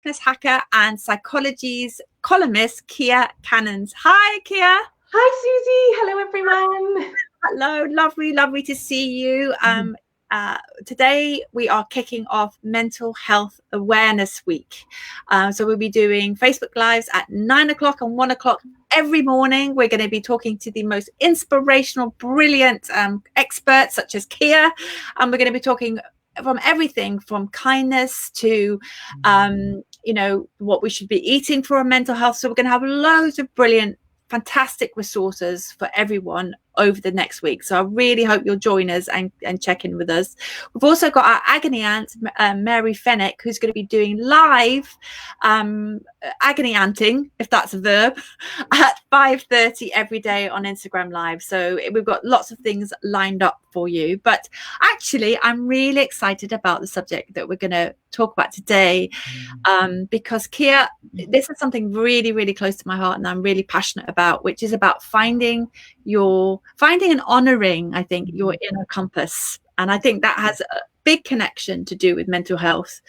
Happiness Hacker and Psychologies columnist, Kia Cannons. Hi, Kia. Hi, Susie. Hello, everyone. Hello, lovely to see you. Today we are kicking off Mental Health Awareness Week. So we'll be doing Facebook Lives at 9 o'clock and 1 o'clock every morning. We're going to be talking to the most inspirational, brilliant experts such as Kia. And we're going to be talking from everything from kindness to, what we should be eating for our mental health. So we're going to have loads of brilliant, fantastic resources for everyone over the next week. So I really hope you'll join us and check in with us. We've also got our agony aunt, Mary Fennick, who's going to be doing live agony anting, if that's a verb, at 5:30 every day on Instagram Live. So we've got lots of things lined up for you. But actually, I'm really excited about the subject that we're going to talk about today, because Kia, this is something really, really close to my heart and I'm really passionate about, which is about finding and honoring, I think, your inner compass. And I think that has a big connection to do with mental health.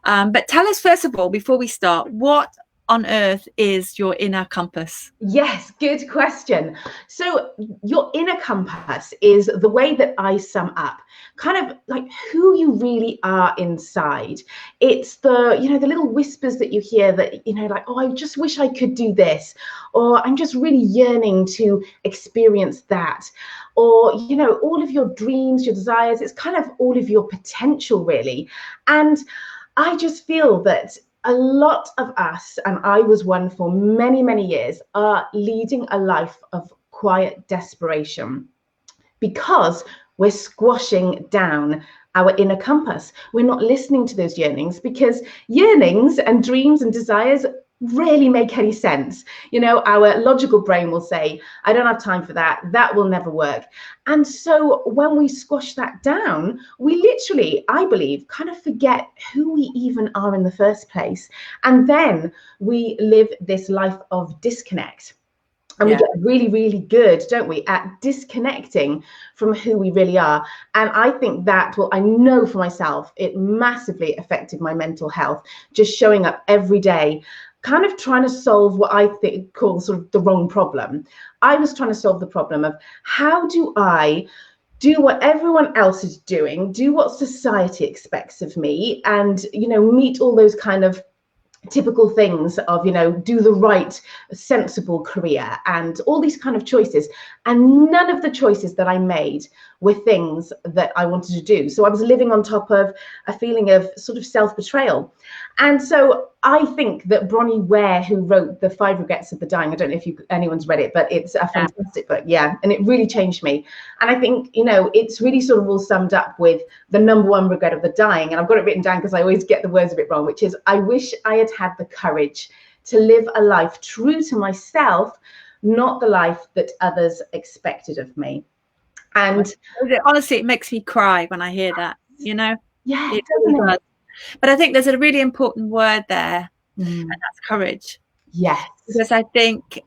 But tell us, first of all, before we start, what on earth is your inner compass? Yes, good question. So your inner compass is the way that I sum up kind of like who you really are inside. It's the little whispers that you hear that, like, oh, I just wish I could do this, or I'm just really yearning to experience that, or, all of your dreams, your desires. It's kind of all of your potential, really. And I just feel that a lot of us, and I was one for many, many years, are leading a life of quiet desperation because we're squashing down our inner compass. We're not listening to those yearnings, because yearnings and dreams and desires rarely make any sense. Our logical brain will say, I don't have time for that. That will never work. And so when we squash that down, we literally, I believe, kind of forget who we even are in the first place. And then we live this life of disconnect. And we get really, really good, don't we, at disconnecting from who we really are. And I think that, I know for myself, it massively affected my mental health, just showing up every day, kind of trying to solve what I think call sort of the wrong problem. I was trying to solve the problem of how do I do what everyone else is doing, do what society expects of me, and, meet all those kind of typical things of, do the right, sensible career and all these kind of choices. And none of the choices that I made were things that I wanted to do. So I was living on top of a feeling of sort of self-betrayal. And so I think that Bronnie Ware, who wrote The 5 Regrets of the Dying, I don't know if anyone's read it, but it's a fantastic book. Yeah. And it really changed me. And I think, it's really sort of all summed up with the number one regret of the dying. And I've got it written down because I always get the words a bit wrong, which is, I wish I had the courage to live a life true to myself, not the life that others expected of me. And honestly, it makes me cry when I hear that, Yeah, it really does. But I think there's a really important word there, and that's courage. Yes. Because I think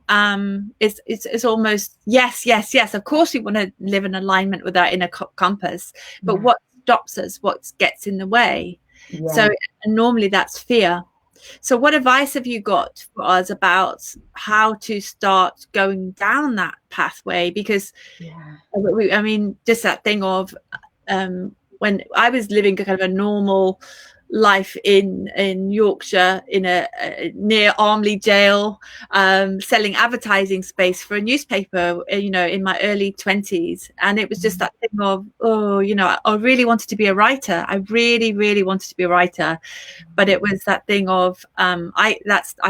it's almost yes. Of course, we want to live in alignment with our inner compass, but what stops us, what gets in the way? So normally that's fear. So what advice have you got for us about how to start going down that pathway? Because I mean, just that thing of when I was living kind of a normal life in Yorkshire, in a near Armley jail, selling advertising space for a newspaper, in my early 20s. And it was just that thing of, I really wanted to be a writer. I really, really wanted to be a writer. But it was that thing of, I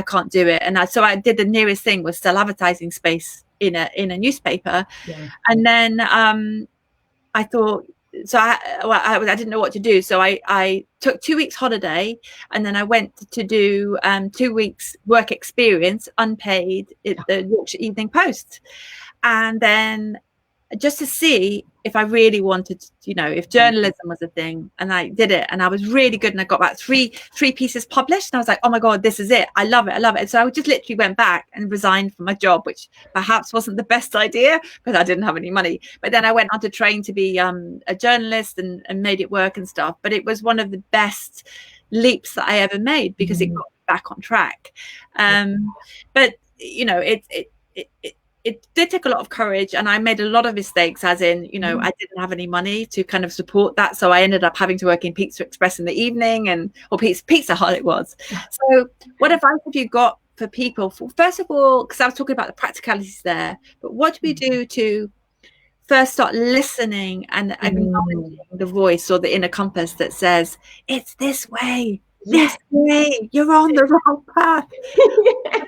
can't do it. And so I did, the nearest thing was sell advertising space in a newspaper. And then I thought, so I didn't know what to do. So I took 2 weeks holiday, and then I went to do 2 weeks work experience, unpaid, at the Yorkshire Evening Post. And then just to see if I really wanted, if journalism was a thing. And I did it, and I was really good. And I got about three pieces published. And I was like, oh my God, this is it. I love it. And so I just literally went back and resigned from my job, which perhaps wasn't the best idea because I didn't have any money. But then I went on to train to be a journalist and made it work and stuff. But it was one of the best leaps that I ever made, because it got back on track. But you know, it did take a lot of courage, and I made a lot of mistakes, as in, you know, I didn't have any money to kind of support that, so I ended up having to work in Pizza Express in the evening, or Pizza Hut it was. So what advice have you got for people? First of all, because I was talking about the practicalities there, but what do we do to first start listening and acknowledging the voice or the inner compass that says, it's this way, this way, you're on the wrong path?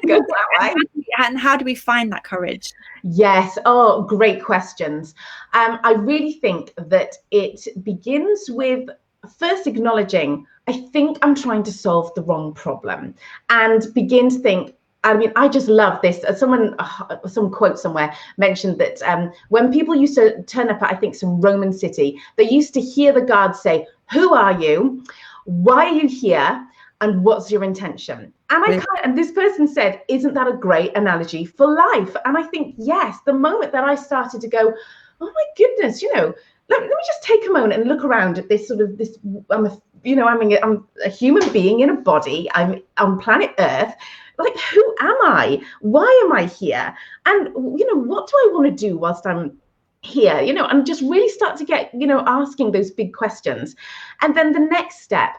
Go that way. And how do we find that courage? Yes. Oh, great questions. I really think that it begins with first acknowledging, I think I'm trying to solve the wrong problem, and begin to think, I mean, I just love this. Some quote somewhere mentioned that when people used to turn up at, I think, some Roman city, they used to hear the guards say, who are you? Why are you here? And what's your intention? And and this person said, isn't that a great analogy for life? And I think, yes, the moment that I started to go, oh my goodness, you know, let me just take a moment and look around at this sort of this, I'm a human being in a body. I'm on planet Earth. Like, who am I? Why am I here? And, you know, what do I want to do whilst I'm here? You know, and just really start to get, you know, asking those big questions. And then the next step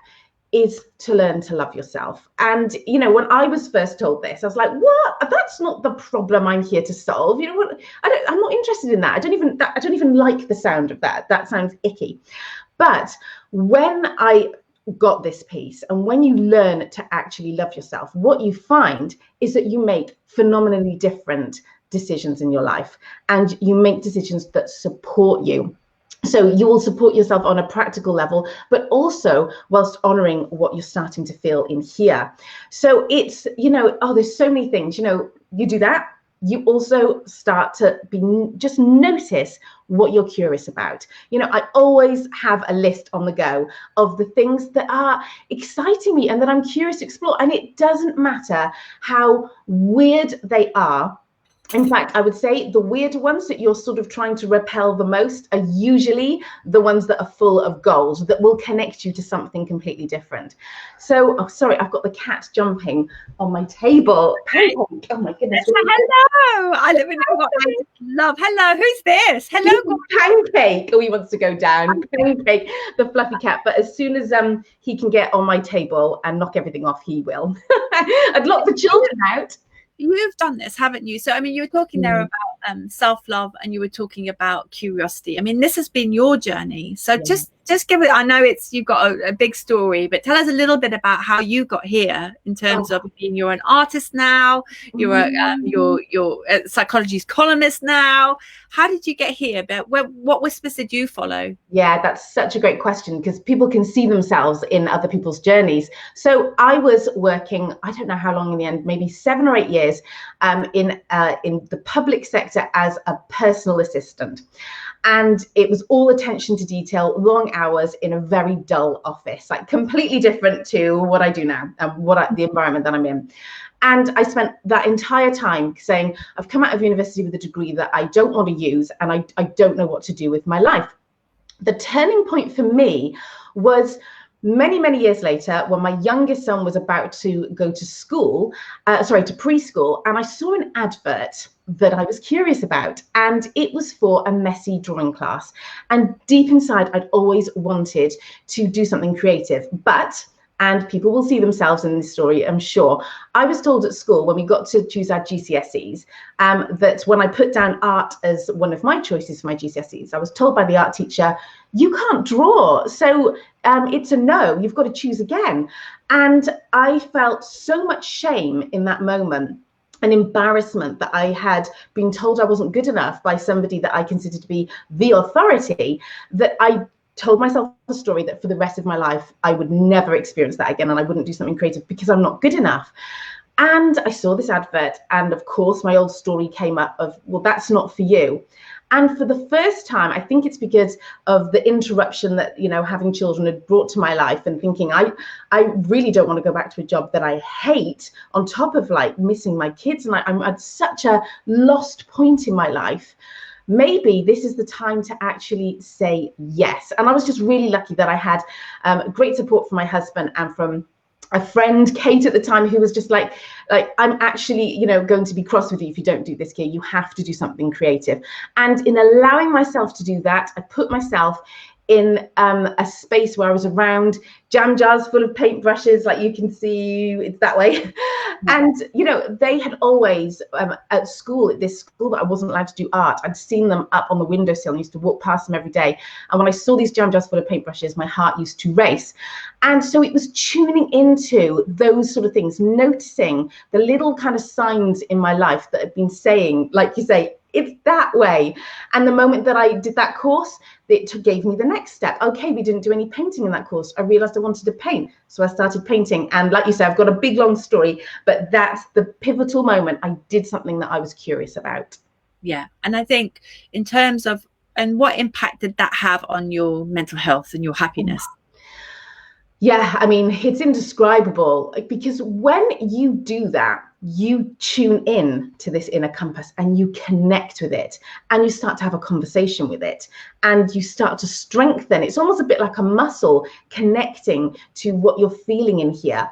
is to learn to love yourself. And, you know, when I was first told this, I was like, what? That's not the problem I'm here to solve. You know what? I'm not interested in that. I don't even like the sound of that. That sounds icky. But when I got this piece, and when you learn to actually love yourself, what you find is that you make phenomenally different decisions in your life, and you make decisions that support you. So you will support yourself on a practical level, but also whilst honoring what you're starting to feel in here. So it's, you know, there's so many things, you know, you do that. You also start to just notice what you're curious about. You know, I always have a list on the go of the things that are exciting me and that I'm curious to explore. And it doesn't matter how weird they are. In fact, I would say the weird ones that you're sort of trying to repel the most are usually the ones that are full of gold, that will connect you to something completely different. So, oh, sorry, I've got the cat jumping on my table. Pancake. Oh my goodness. Hello. I live in love. Hello. Who's this? Hello. Pancake. Oh, he wants to go down. Pancake, the fluffy cat. But as soon as he can get on my table and knock everything off, he will. I'd lock the children out. You've done this, haven't you? So, I mean, you were talking there about self-love, and you were talking about curiosity. I mean, this has been your journey. So just give it, I know you've got a big story, but tell us a little bit about how you got here in terms of being, you're an artist now, you're a Psychologies columnist now. How did you get here? But what whispers did you follow? Yeah, that's such a great question, because people can see themselves in other people's journeys. So I was working, I don't know how long in the end, maybe 7 or 8 years in the public sector as a personal assistant. And it was all attention to detail, long hours in a very dull office, like completely different to what I do now and the environment that I'm in. And I spent that entire time saying, I've come out of university with a degree that I don't want to use, and I don't know what to do with my life. The turning point for me was many, many years later, when my youngest son was about to go to school, to preschool, and I saw an advert that I was curious about, and it was for a messy drawing class. And deep inside, I'd always wanted to do something creative, and people will see themselves in this story, I'm sure. I was told at school, when we got to choose our GCSEs, that when I put down art as one of my choices for my GCSEs, I was told by the art teacher, you can't draw, so it's a no, you've got to choose again. And I felt so much shame in that moment, an embarrassment that I had been told I wasn't good enough by somebody that I considered to be the authority, that I told myself a story that for the rest of my life, I would never experience that again, and I wouldn't do something creative because I'm not good enough. And I saw this advert, and of course my old story came up of, well, that's not for you. And for the first time, I think it's because of the interruption that, you know, having children had brought to my life, and thinking I really don't want to go back to a job that I hate, on top of like missing my kids, and I'm at such a lost point in my life. Maybe this is the time to actually say yes. And I was just really lucky that I had great support from my husband and from a friend, Kate at the time, who was just like, I'm actually, you know, going to be cross with you if you don't do this, Kia. You have to do something creative. And in allowing myself to do that, I put myself in a space where I was around jam jars full of paintbrushes, like you can see, it's that way. And, you know, they had always, at school, at this school that I wasn't allowed to do art, I'd seen them up on the windowsill and used to walk past them every day. And when I saw these jam jars full of paintbrushes, my heart used to race. And so it was tuning into those sort of things, noticing the little kind of signs in my life that had been saying, like you say, it's that way. And the moment that I did that course, it gave me the next step. Okay, we didn't do any painting in that course. I realized I wanted to paint. So I started painting. And like you said, I've got a big, long story, but that's the pivotal moment. I did something that I was curious about. Yeah. And I think in terms of, and what impact did that have on your mental health and your happiness? Yeah, I mean, it's indescribable, because when you do that, you tune in to this inner compass and you connect with it and you start to have a conversation with it and you start to strengthen. It's almost a bit like a muscle connecting to what you're feeling in here.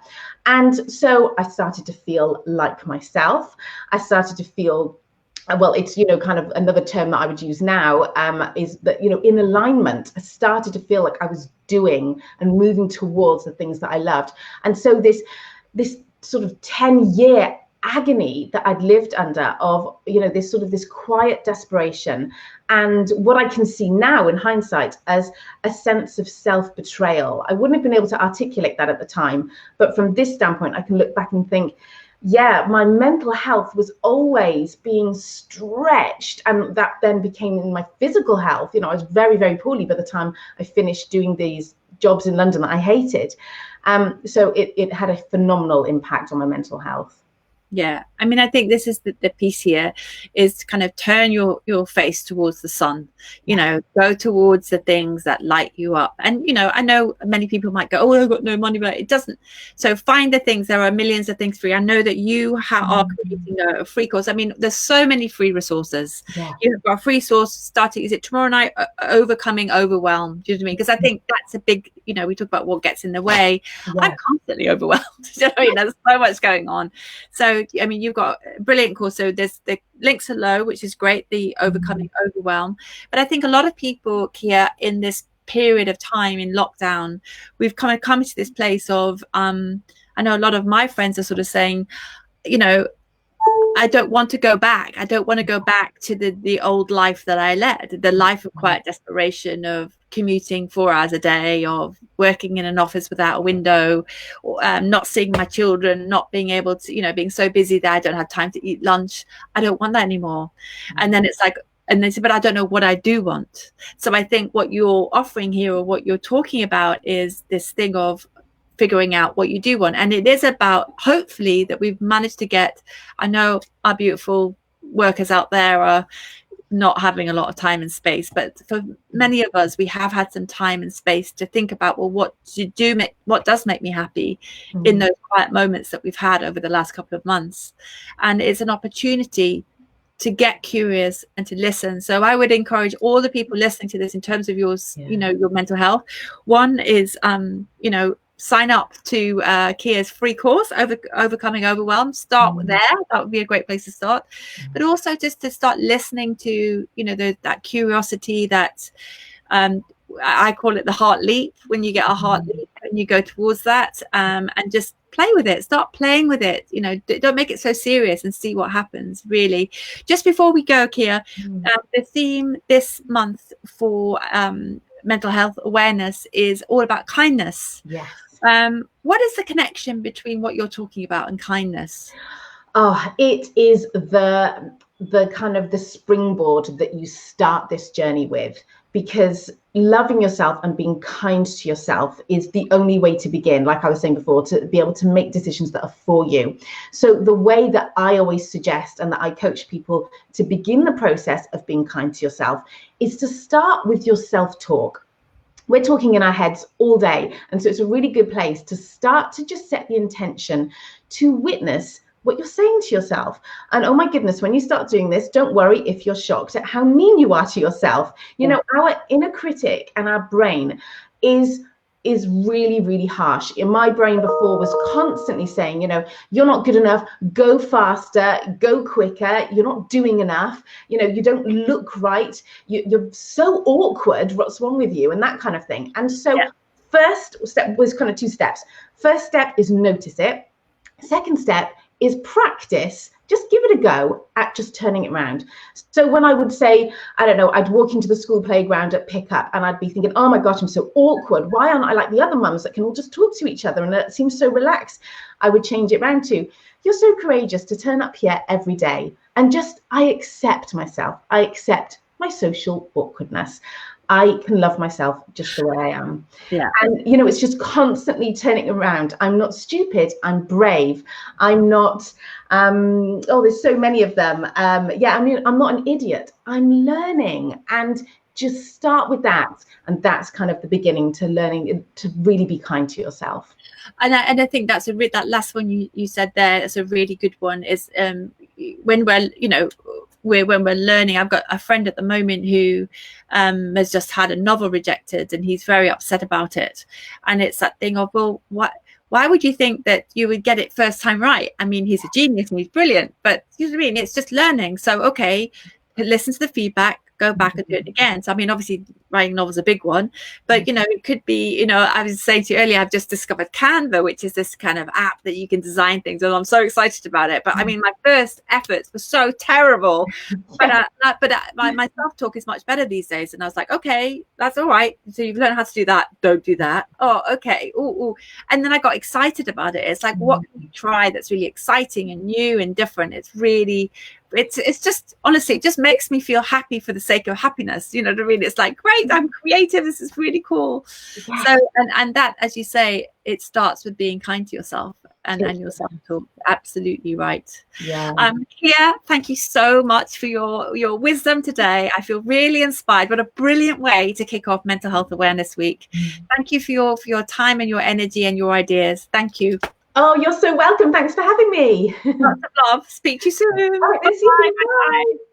And so I started to feel like myself. I started to feel, well, it's, you know, kind of another term that I would use now, is that, you know, in alignment. I started to feel like I was doing and moving towards the things that I loved. And so this sort of 10-year agony that I'd lived under of, you know, this sort of this quiet desperation, and what I can see now in hindsight as a sense of self-betrayal. I wouldn't have been able to articulate that at the time, but from this standpoint, I can look back and think, yeah, my mental health was always being stretched, and that then became in my physical health. You know, I was very, very poorly by the time I finished doing these jobs in London that I hated. So it had a phenomenal impact on my mental health. Yeah, I mean, I think this is the piece here, is to kind of turn your face towards the sun, you know, go towards the things that light you up. And, you know, I know many people might go, oh, I've got no money, but it doesn't. So find the things. There are millions of things free. I know that you are creating a free course. I mean, there's so many free resources. Yeah. You've got a free source starting, is it tomorrow night, overcoming overwhelm? Do you know what I mean? Because I think that's a big, you know, we talk about what gets in the way. Yeah. I'm constantly overwhelmed. You know what I mean? There's so much going on. So I mean, you've got a brilliant course. So there's the links are low, which is great, the overcoming overwhelm. But I think a lot of people, Kia, in this period of time in lockdown, we've kind of come to this place of, I know a lot of my friends are sort of saying, you know, I don't want to go back. I don't want to go back to the old life that I led, the life of quiet desperation, of commuting 4 hours a day, of working in an office without a window, not seeing my children, not being able to, you know, being so busy that I don't have time to eat lunch. I don't want that anymore. And then it's like, and they say, but I don't know what I do want. So I think what you're offering here, or what you're talking about, is this thing of figuring out what you do want. And it is about, hopefully, that we've managed to get, I know our beautiful workers out there are not having a lot of time and space, but for many of us, we have had some time and space to think about, well, what does make me happy in those quiet moments that we've had over the last couple of months. And it's an opportunity to get curious and to listen. So I would encourage all the people listening to this, in terms of yours, you know, your mental health. One is, you know, sign up to Kia's free course, Overcoming Overwhelm. Start there. That would be a great place to start. But also just to start listening to, you know, that curiosity, that I call it the heart leap. When you get a heart leap and you go towards that, and just play with it. Start playing with it. You know, don't make it so serious, and see what happens, really. Just before we go, Kia, the theme this month for mental health awareness is all about kindness. Yes. What is the connection between what you're talking about and kindness? Oh, it is the kind of the springboard that you start this journey with, because loving yourself and being kind to yourself is the only way to begin, like I was saying before, to be able to make decisions that are for you. So the way that I always suggest, and that I coach people to begin the process of being kind to yourself, is to start with your self-talk. We're talking in our heads all day. And so it's a really good place to start to just set the intention to witness what you're saying to yourself. And oh my goodness, when you start doing this, don't worry if you're shocked at how mean you are to yourself. You know, our inner critic and our brain is is really, really harsh. In my brain before was constantly saying, you know, you're not good enough, go faster, go quicker, you're not doing enough, you know, you don't look right, you're so awkward, what's wrong with you, and that kind of thing. And so first step was kind of 2 steps. First step is notice it. Second step is practice. Just give it a go at just turning it around. So when I would say, I don't know, I'd walk into the school playground at pickup and I'd be thinking, oh my gosh, I'm so awkward. Why aren't I like the other mums that can all just talk to each other and it seems so relaxed? I would change it around to, you're so courageous to turn up here every day. And just, I accept myself. I accept my social awkwardness. I can love myself just the way I am. Yeah. And, you know, it's just constantly turning around. I'm not stupid. I'm brave. I'm not, there's so many of them. Yeah, I mean, I'm not an idiot. I'm learning. And just start with that. And that's kind of the beginning to learning to really be kind to yourself. And I think that's that last one you said there is a really good one, is when we're, you know, when we're learning. I've got a friend at the moment who has just had a novel rejected and he's very upset about it. And it's that thing of, well, why would you think that you would get it first time right? I mean, he's a genius and he's brilliant, but you know what I mean? It's just learning. So, okay, listen to the feedback, go back and do it again. So, I mean, obviously writing novels is a big one, but, you know, it could be, you know, I was saying to you earlier, I've just discovered Canva, which is this kind of app that you can design things, and I'm so excited about it. But I mean, my first efforts were so terrible, but my self-talk is much better these days. And I was like, okay, that's all right. So you've learned how to do that. Don't do that. Oh, okay. Ooh. And then I got excited about it. It's like, what can you try that's really exciting and new and different? It's really, it's just, honestly, it just makes me feel happy for the sake of happiness. You know what I mean? It's like, great, I'm creative. This is really cool. Yeah. So, and that, as you say, it starts with being kind to yourself and your self-talk. Absolutely right. Yeah. Kia, thank you so much for your wisdom today. I feel really inspired. What a brilliant way to kick off Mental Health Awareness Week. Thank you for your time and your energy and your ideas. Thank you. Oh, you're so welcome. Thanks for having me. Lots of love. Speak to you soon. Bye.